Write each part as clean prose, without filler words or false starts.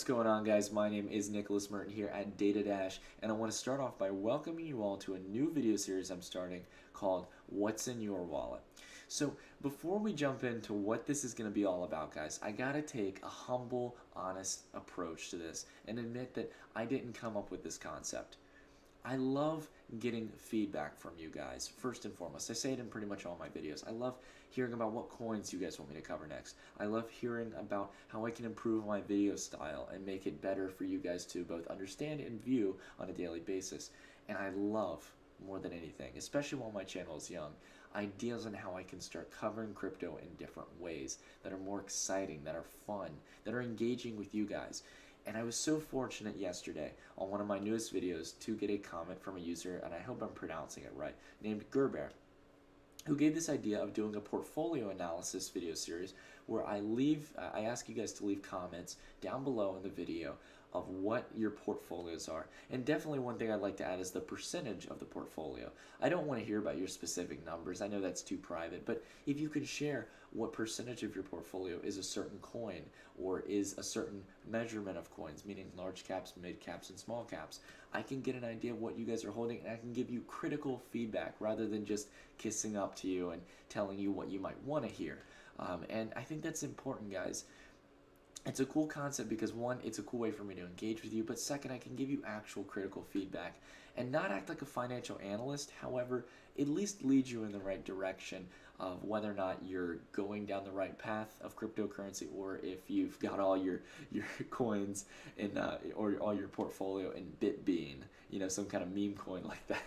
What's going on, guys? My name is Nicholas Merton here at Data Dash, and I want to start off by welcoming you all to a new video series I'm starting called What's in Your Wallet. So before we jump into what this is going to be all about, guys, I gotta take a humble, honest approach to this and admit that I didn't come up with this concept. I love getting feedback from you guys, first and foremost. I say it in pretty much all my videos. I love hearing about what coins you guys want me to cover next. I love hearing about how I can improve my video style and make it better for you guys to both understand and view on a daily basis. And I love, more than anything, especially while my channel is young, ideas on how I can start covering crypto in different ways that are more exciting, that are fun, that are engaging with you guys. And I was so fortunate yesterday on one of my newest videos to get a comment from a user, and I hope I'm pronouncing it right, named Gerber, who gave this idea of doing a portfolio analysis video series where I ask you guys to leave comments down below in the video of what your portfolios are. And definitely one thing I'd like to add is the percentage of the portfolio. I don't want to hear about your specific numbers. I know that's too private, but if you can share what percentage of your portfolio is a certain coin or is a certain measurement of coins, meaning large caps, mid caps, and small caps, I can get an idea of what you guys are holding, and I can give you critical feedback rather than just kissing up to you and telling you what you might want to hear. And I think that's important, guys. It's a cool concept because one, it's a cool way for me to engage with you, but second, I can give you actual critical feedback and not act like a financial analyst. However, at least lead you in the right direction of whether or not you're going down the right path of cryptocurrency, or if you've got all your coins in or all your portfolio in BitBean, some kind of meme coin like that.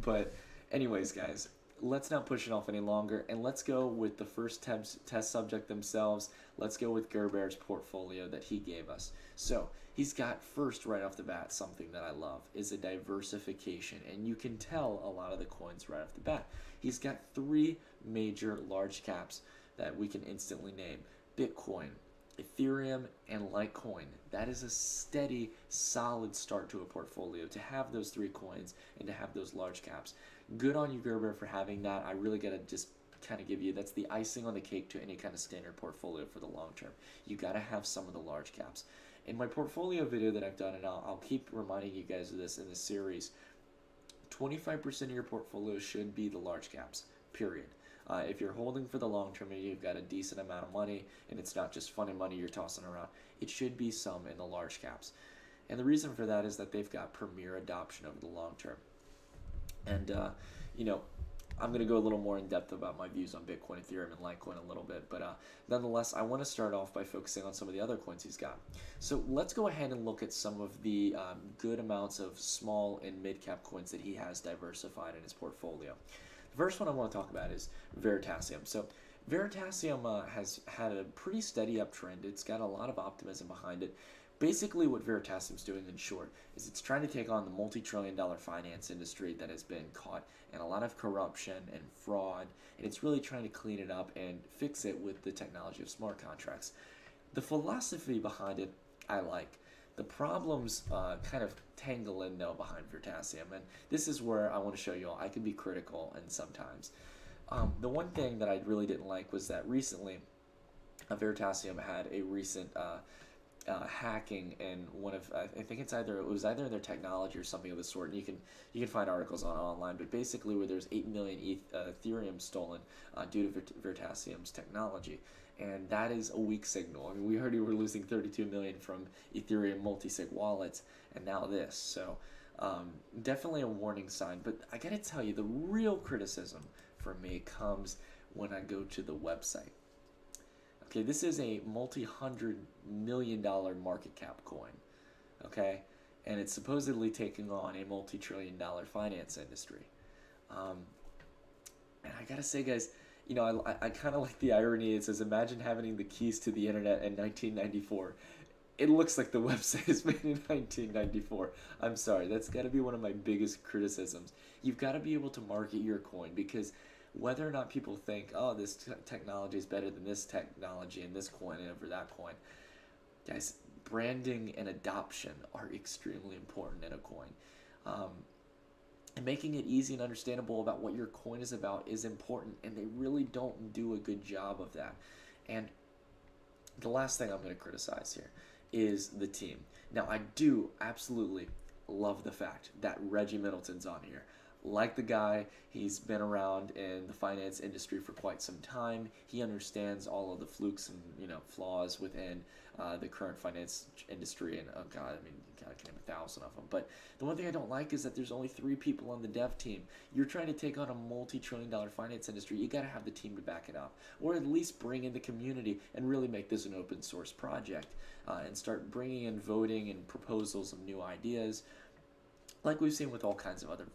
But anyways, guys, let's not push it off any longer, and let's go with the first test subject themselves. Let's go with Gerber's portfolio that he gave us. So he's got, first right off the bat, something that I love is a diversification, and you can tell a lot of the coins right off the bat. He's got three major large caps that we can instantly name: Bitcoin, Ethereum, and Litecoin. That is a steady, solid start to a portfolio, to have those three coins and to have those large caps. Good on you, Gerber, for having that. I really got to just kind of give you, that's the icing on the cake to any kind of standard portfolio for the long term. You got to have some of the large caps. In my portfolio video that I've done, and I'll keep reminding you guys of this in this series, 25% of your portfolio should be the large caps, period. If you're holding for the long term and you've got a decent amount of money and it's not just funny money you're tossing around, it should be some in the large caps. And the reason for that is that they've got premier adoption over the long term. And, I'm going to go a little more in depth about my views on Bitcoin, Ethereum, and Litecoin a little bit. But nonetheless, I want to start off by focusing on some of the other coins he's got. So let's go ahead and look at some of the good amounts of small and mid-cap coins that he has diversified in his portfolio. The first one I want to talk about is Veritasium. So Veritasium has had a pretty steady uptrend. It's got a lot of optimism behind it. Basically, what Veritasium's doing, in short, is it's trying to take on the multi-trillion-dollar finance industry that has been caught in a lot of corruption and fraud, and it's really trying to clean it up and fix it with the technology of smart contracts. The philosophy behind it, I like. The problems kind of tangle in, though, behind Veritasium, and this is where I want to show you all I can be critical, and sometimes. The one thing that I really didn't like was that recently, Veritasium had a recent hacking in one of, I think it was either their technology or something of the sort, and you can find articles online, but basically where there's 8 million Ethereum stolen due to Veritasium's technology, and that is a weak signal. I mean, we already were losing 32 million from Ethereum multi-sig wallets, and now this. So definitely a warning sign. But I gotta tell you, the real criticism for me comes when I go to the website. Okay, this is a multi-$100 million market cap coin, okay? And it's supposedly taking on a multi-trillion-dollar finance industry. And I gotta say, guys, I kind of like the irony. It says, imagine having the keys to the internet in 1994. It looks like the website is made in 1994. I'm sorry, that's gotta be one of my biggest criticisms. You've gotta be able to market your coin, because whether or not people think, oh, this technology is better than this technology and this coin over that coin, guys, branding and adoption are extremely important in a coin. And making it easy and understandable about what your coin is about is important, and they really don't do a good job of that. And the last thing I'm going to criticize here is the team. Now, I do absolutely love the fact that Reggie Middleton's on here. Like the guy, he's been around in the finance industry for quite some time. He understands all of the flukes and flaws within the current finance industry. And oh god, I mean, God, I can name 1,000 of them. But the one thing I don't like is that there's only 3 people on the dev team. You're trying to take on a multi-trillion-dollar finance industry. You got to have the team to back it up, or at least bring in the community and really make this an open source project, and start bringing in voting and proposals of new ideas, like we've seen with all kinds of other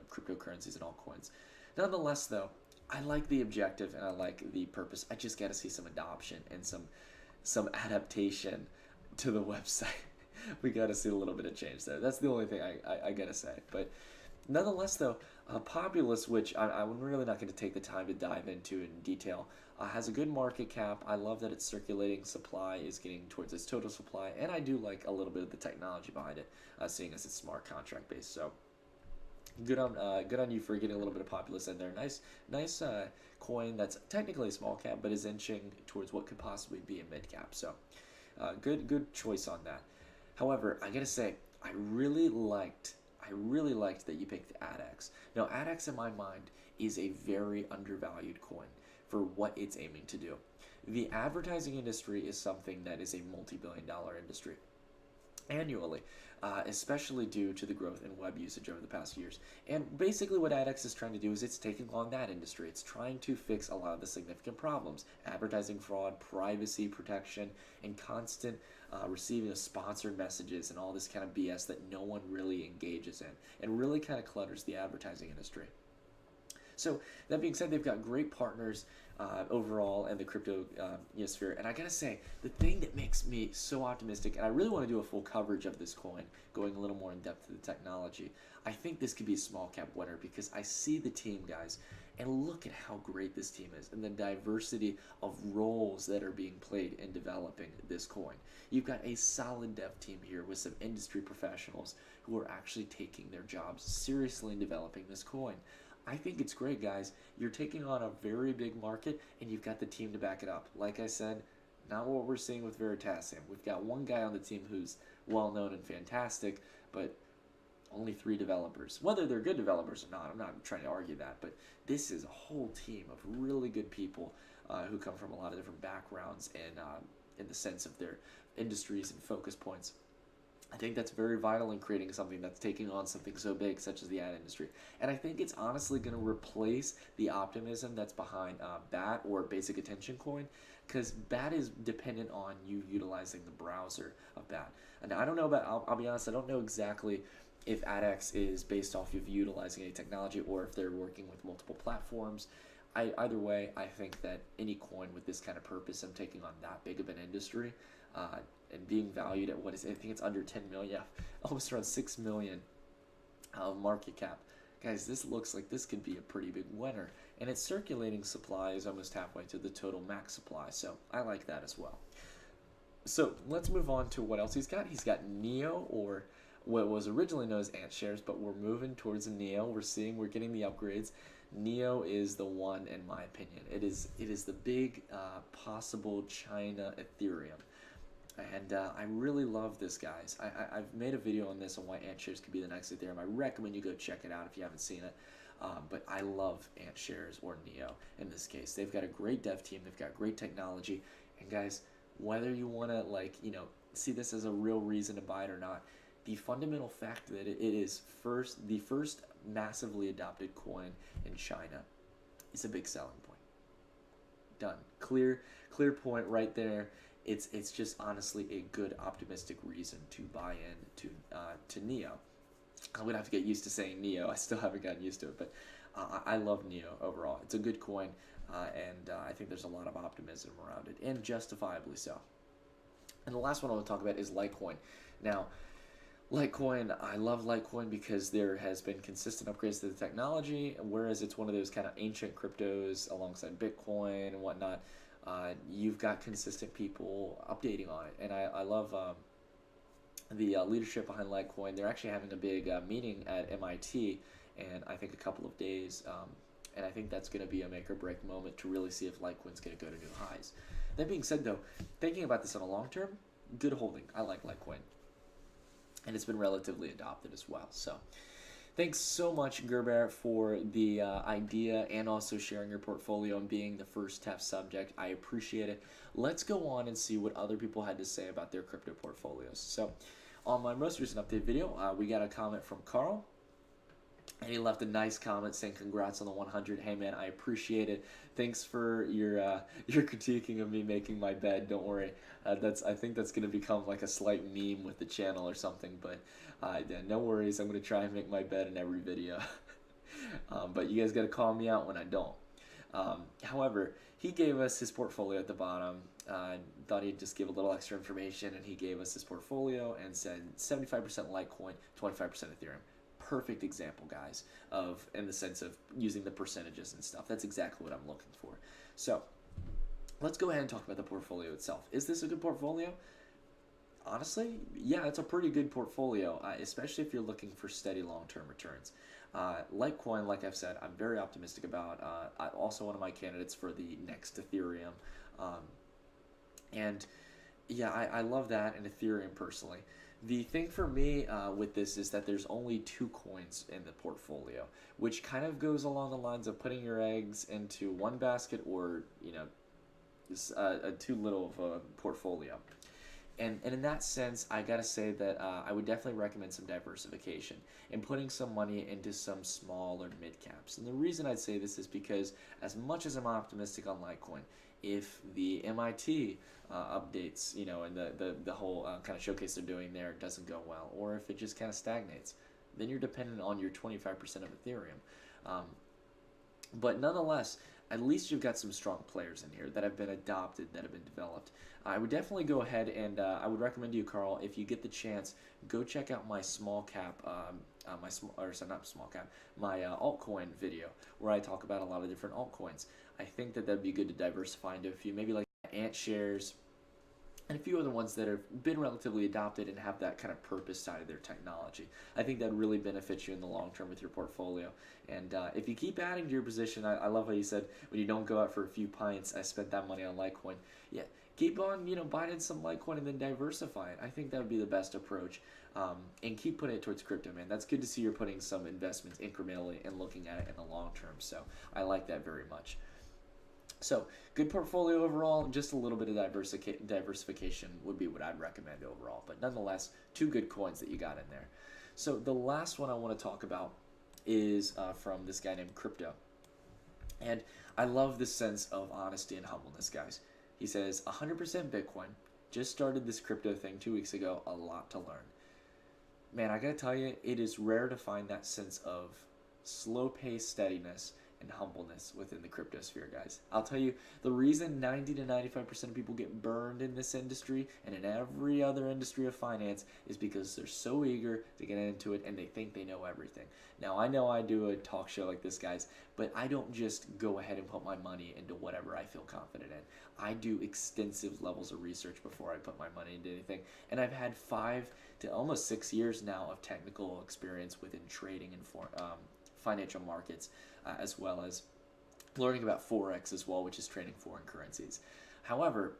cryptocurrencies and altcoins. Nonetheless, though, I like the objective and I like the purpose. I just got to see some adoption and some adaptation to the website. We got to see a little bit of change there. That's the only thing I got to say. But nonetheless, though, Populous, which I'm really not going to take the time to dive into in detail, has a good market cap. I love that its circulating supply is getting towards its total supply, and I do like a little bit of the technology behind it, seeing as it's smart contract based. So good on you for getting a little bit of Populous in there. Nice coin that's technically a small cap, but is inching towards what could possibly be a mid cap. So good choice on that. However, I gotta say, I really liked that you picked Addx. Now, Addx in my mind is a very undervalued coin for what it's aiming to do. The advertising industry is something that is a multi-billion-dollar industry annually, especially due to the growth in web usage over the past years. And basically what Addx is trying to do is it's taking on that industry. It's trying to fix a lot of the significant problems: advertising fraud, privacy protection, and constant receiving of sponsored messages and all this kind of BS that no one really engages in, and really kind of clutters the advertising industry. So that being said, they've got great partners overall in the crypto sphere. And I gotta say, the thing that makes me so optimistic, and I really want to do a full coverage of this coin, going a little more in depth to the technology, I think this could be a small cap winner because I see the team, guys, and look at how great this team is and the diversity of roles that are being played in developing this coin. You've got a solid dev team here with some industry professionals who are actually taking their jobs seriously in developing this coin. I think it's great, guys. You're taking on a very big market, and you've got the team to back it up. Like I said, not what we're seeing with Veritasium. We've got one guy on the team who's well-known and fantastic, but only 3 developers. Whether they're good developers or not, I'm not trying to argue that, but this is a whole team of really good people who come from a lot of different backgrounds and in the sense of their industries and focus points. I think that's very vital in creating something that's taking on something so big such as the ad industry. And I think it's honestly going to replace the optimism that's behind BAT or Basic Attention Coin, because BAT is dependent on you utilizing the browser of BAT. And I don't know about, I'll be honest, I don't know exactly if Addx is based off of utilizing a technology or if they're working with multiple platforms. Either way, I think that any coin with this kind of purpose and taking on that big of an industry, and being valued at I think it's under 10 million, yeah, almost around 6 million market cap. Guys, this looks like this could be a pretty big winner, and its circulating supply is almost halfway to the total max supply, so I like that as well. So let's move on to what else he's got. He's got Neo, or what was originally known as Ant shares, but we're moving towards a Neo. We're getting the upgrades. Neo is the one, in my opinion. It is the big possible China Ethereum. And I really love this, guys. I've made a video on this on why Ant shares could be the next Ethereum. I recommend you go check it out if you haven't seen it. But I love Ant shares, or Neo in this case. They've got a great dev team. They've got great technology. And guys, whether you want to see this as a real reason to buy it or not, the fundamental fact that it is the first massively adopted coin in China is a big selling point. Done. Clear point right there. It's just honestly a good optimistic reason to buy in to Neo. I'm gonna have to get used to saying Neo. I still haven't gotten used to it, but I love Neo overall. It's a good coin, and I think there's a lot of optimism around it, and justifiably so. And the last one I want to talk about is Litecoin. Now, Litecoin, I love Litecoin because there has been consistent upgrades to the technology, whereas it's one of those kind of ancient cryptos alongside Bitcoin and whatnot. You've got consistent people updating on it, and I love the leadership behind Litecoin. They're actually having a big meeting at MIT, and I think a couple of days, and I think that's going to be a make or break moment to really see if Litecoin's going to go to new highs. That being said, though, thinking about this on a long term, good holding. I like Litecoin, and it's been relatively adopted as well. So thanks so much, Gerber, for the idea and also sharing your portfolio and being the first test subject. I appreciate it. Let's go on and see what other people had to say about their crypto portfolios. So on my most recent update video, we got a comment from Carl. And he left a nice comment saying, "Congrats on the 100. Hey man, I appreciate it. Thanks for your your critiquing of me making my bed. Don't worry. I think that's gonna become like a slight meme with the channel or something. But yeah, no worries. I'm gonna try and make my bed in every video. But you guys gotta call me out when I don't. However, he gave us his portfolio at the bottom. Thought he'd just give a little extra information, and he gave us his portfolio and said 75% Litecoin, 25% Ethereum. Perfect example, guys, of in the sense of using the percentages and stuff. That's exactly what I'm looking for. So let's go ahead and talk about the portfolio itself. Is this a good portfolio? Honestly, yeah, it's a pretty good portfolio, especially if you're looking for steady long-term returns. Litecoin, like I've said, I'm very optimistic about. Also one of my candidates for the next Ethereum. And yeah, I love that and Ethereum personally. The thing for me with this is that there's only 2 coins in the portfolio, which kind of goes along the lines of putting your eggs into one basket, or too little of a portfolio. And in that sense, I gotta say that I would definitely recommend some diversification and putting some money into some small or mid caps. And the reason I'd say this is because as much as I'm optimistic on Litecoin, if the MIT updates, and the whole kind of showcase they're doing there doesn't go well, or if it just kind of stagnates, then you're dependent on your 25% of Ethereum. But nonetheless, at least you've got some strong players in here that have been adopted, that have been developed. I would definitely go ahead and I would recommend you, Carl, if you get the chance, go check out my small cap, my altcoin video, where I talk about a lot of different altcoins. I think that that'd be good to diversify into a few, maybe like ant shares, and a few other ones that have been relatively adopted and have that kind of purpose side of their technology. I think that really benefits you in the long term with your portfolio. And if you keep adding to your position, I love how you said when you don't go out for a few pints, I spent that money on Litecoin. Yeah, keep on buying in some Litecoin and then diversify it. I think that would be the best approach. And keep putting it towards crypto, man. That's good to see you're putting some investments incrementally and looking at it in the long term. So I like that very much. So, good portfolio overall, just a little bit of diversification would be what I'd recommend overall. But nonetheless, 2 good coins that you got in there. So, the last one I want to talk about is from this guy named Crypto. And I love this sense of honesty and humbleness, guys. He says, 100% Bitcoin, just started this crypto thing 2 weeks ago, a lot to learn. Man, I gotta tell you, it is rare to find that sense of slow-paced steadiness and humbleness within the crypto sphere, guys. I'll tell you, the reason 90 to 95% of people get burned in this industry and in every other industry of finance is because they're so eager to get into it and they think they know everything. Now, I know I do a talk show like this, guys, but I don't just go ahead and put my money into whatever I feel confident in. I do extensive levels of research before I put my money into anything, and I've had 5 to almost 6 years now of technical experience within trading and financial markets, as well as learning about Forex as well, which is trading foreign currencies. However,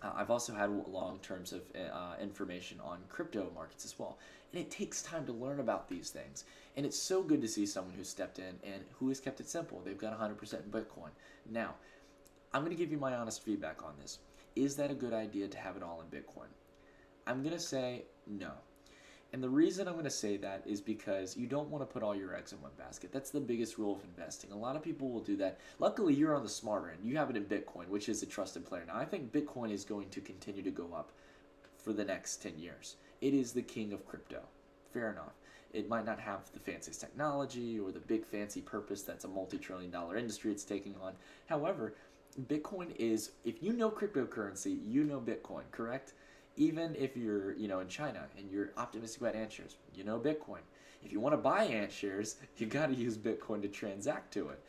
I've also had long terms of information on crypto markets as well. And it takes time to learn about these things. And it's so good to see someone who stepped in and who has kept it simple. They've got 100% in Bitcoin. Now, I'm going to give you my honest feedback on this. Is that a good idea to have it all in Bitcoin? I'm going to say no. And the reason I'm going to say that is because you don't want to put all your eggs in one basket. That's the biggest rule of investing. A lot of people will do that. Luckily, you're on the smarter end. You have it in Bitcoin, which is a trusted player. Now, I think Bitcoin is going to continue to go up for the next 10 years. It is the king of crypto. Fair enough. It might not have the fanciest technology or the big fancy purpose that's a multi-trillion-dollar industry it's taking on. However, Bitcoin is, if you know cryptocurrency, you know Bitcoin, correct? Even if you're, in China and you're optimistic about ant shares, you know Bitcoin. If you want to buy ant shares, you got to use Bitcoin to transact to it.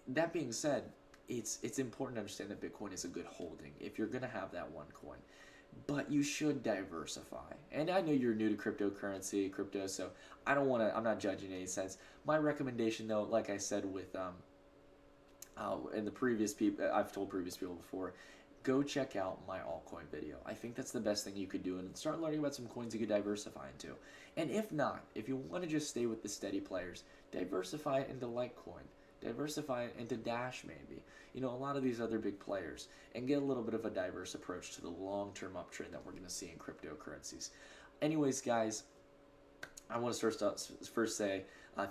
That being said, it's important to understand that Bitcoin is a good holding if you're going to have that one coin. But you should diversify. And I know you're new to cryptocurrency, crypto, so I'm not judging in any sense. My recommendation, though, like I said with in the previous people, I've told previous people before, go check out my altcoin video. I think that's the best thing you could do, and start learning about some coins you could diversify into. And if not, if you want to just stay with the steady players, diversify it into Litecoin. Diversify it into Dash maybe. A lot of these other big players, and get a little bit of a diverse approach to the long-term uptrend that we're going to see in cryptocurrencies. Anyways, guys, I want to first say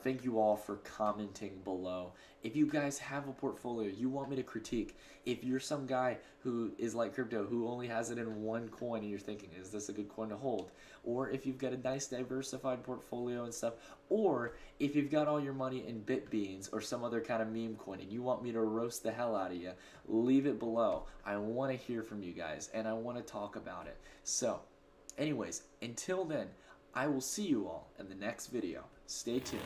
thank you all for commenting below. If you guys have a portfolio you want me to critique, if you're some guy who is like crypto who only has it in one coin and you're thinking, is this a good coin to hold? Or if you've got a nice diversified portfolio and stuff, or if you've got all your money in BitBeans or some other kind of meme coin and you want me to roast the hell out of you, leave it below. I want to hear from you guys and I want to talk about it. So, anyways, until then, I will see you all in the next video. Stay tuned.